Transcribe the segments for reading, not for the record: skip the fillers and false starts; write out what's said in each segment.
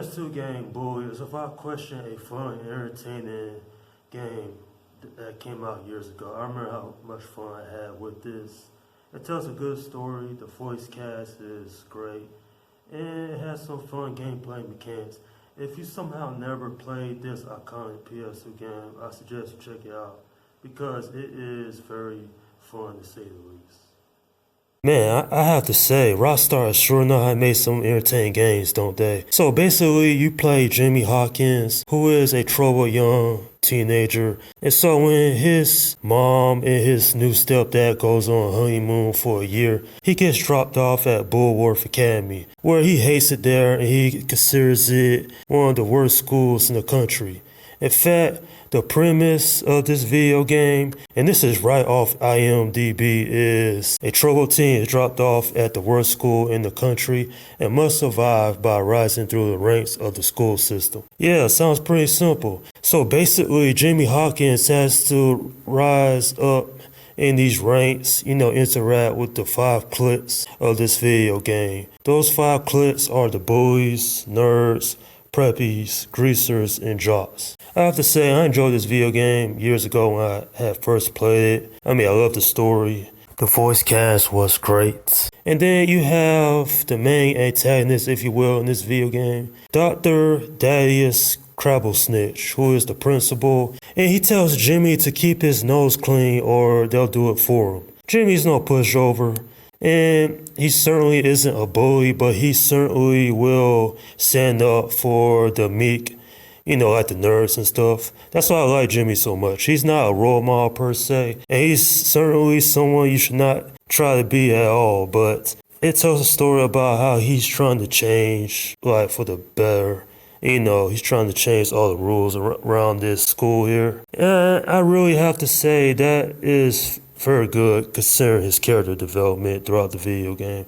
PS2 game Bully is without question a fun, entertaining game that came out years ago. I remember how much fun I had with this. It tells a good story, the voice cast is great, and it has some fun gameplay mechanics. If you somehow never played this iconic PS2 game, I suggest you check it out because it is very fun to say the least. Man, I have to say, Rockstar sure know how to make some entertaining games, don't they? So basically, you play Jimmy Hawkins, who is a troubled young teenager. And so when his mom and his new stepdad goes on honeymoon for a year, he gets dropped off at Bulworth Academy, where he hates it there and he considers it one of the worst schools in the country. In fact, the premise of this video game, and this is right off IMDb, is a troubled teen is dropped off at the worst school in the country and must survive by rising through the ranks of the school system. Yeah, sounds pretty simple. So basically, Jimmy Hawkins has to rise up in these ranks, interact with the 5 cliques of this video game. Those 5 cliques are the bullies, nerds, preppies, greasers, and jocks. I have to say, I enjoyed this video game years ago when I had first played it. I love the story. The voice cast was great. And then you have the main antagonist, if you will, in this video game, Dr. Thaddeus Crabblesnitch, who is the principal, and he tells Jimmy to keep his nose clean or they'll do it for him. Jimmy's no pushover. And he certainly isn't a bully, but he certainly will stand up for the meek, like the nerds and stuff. That's why I like Jimmy so much. He's not a role model per se, and he's certainly someone you should not try to be at all, but it tells a story about how he's trying to change, for the better. He's trying to change all the rules around this school here. And I really have to say that is very good considering his character development throughout the video game.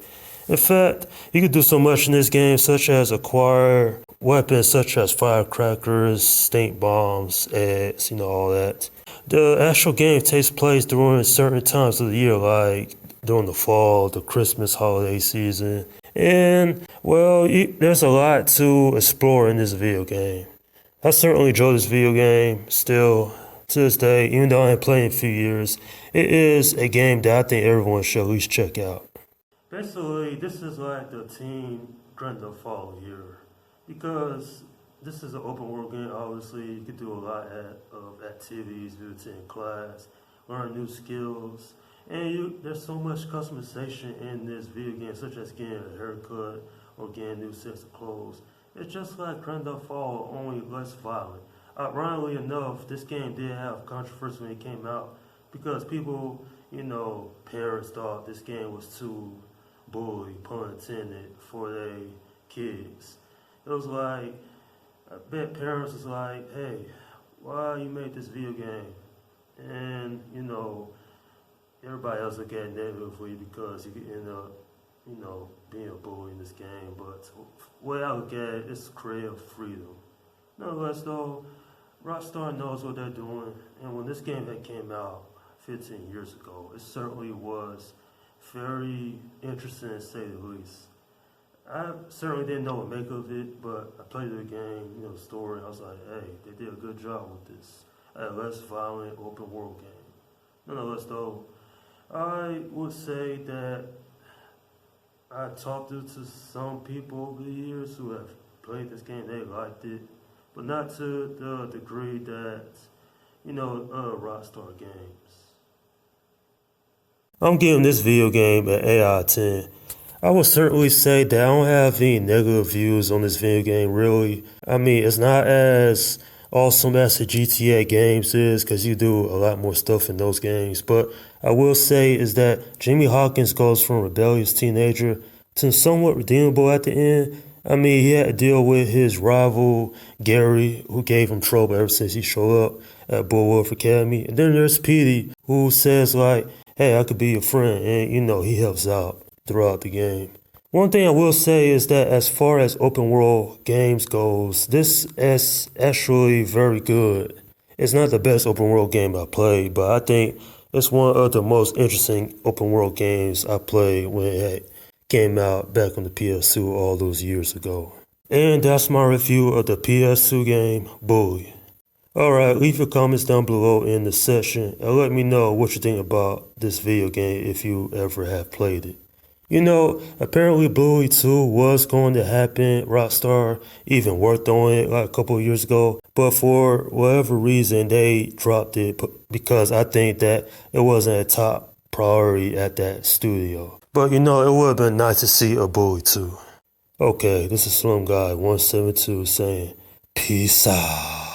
In fact, you can do so much in this game, such as acquire weapons such as firecrackers, stink bombs, eggs, all that. The actual game takes place during certain times of the year, like during the fall, the Christmas holiday season. And, there's a lot to explore in this video game. I certainly enjoy this video game still. To this day, even though I haven't played in a few years, it is a game that I think everyone should at least check out. Basically, this is like the Team Grand Theft Auto year because this is an open world game. Obviously, you can do a lot of activities, visit in class, learn new skills, and there's so much customization in this video game, such as getting a haircut or getting new sets of clothes. It's just like Grand Theft Auto, only less violent. Ironically enough, this game did have controversy when it came out because people, parents thought this game was too bully, pun intended, for their kids. It was like, I bet parents was like, hey, why you made this video game? And, everybody else look at it negatively because you could end up, being a bully in this game. But the way I look at it, it's creative freedom. Nonetheless, though, Rockstar knows what they're doing, and when this game had came out 15 years ago, it certainly was very interesting to say the least. I certainly didn't know what to make of it, but I played the game, the story, I was like, hey, they did a good job with this. A less violent open world game. Nonetheless, though, I would say that I talked to some people over the years who have played this game, they liked it, but not to the degree that, Rockstar games. I'm giving this video game an 8 out of 10. I would certainly say that I don't have any negative views on this video game, really. It's not as awesome as the GTA games is, because you do a lot more stuff in those games. But I will say is that Jimmy Hawkins goes from rebellious teenager to somewhat redeemable at the end. He had to deal with his rival, Gary, who gave him trouble ever since he showed up at Bulworth Academy. And then there's Petey, who says, hey, I could be your friend. And, he helps out throughout the game. One thing I will say is that as far as open world games goes, this is actually very good. It's not the best open world game I played, but I think it's one of the most interesting open world games I played when it came out back on the PS2 all those years ago. And that's my review of the PS2 game, Bully. Alright, leave your comments down below in the section and let me know what you think about this video game if you ever have played it. You know, apparently Bully 2 was going to happen. Rockstar even worked on it like a couple of years ago, but for whatever reason they dropped it because I think that it wasn't a top priority at that studio. But you know, it would have been nice to see a Bully 2. Okay, this is Slim Guy 172 saying peace out.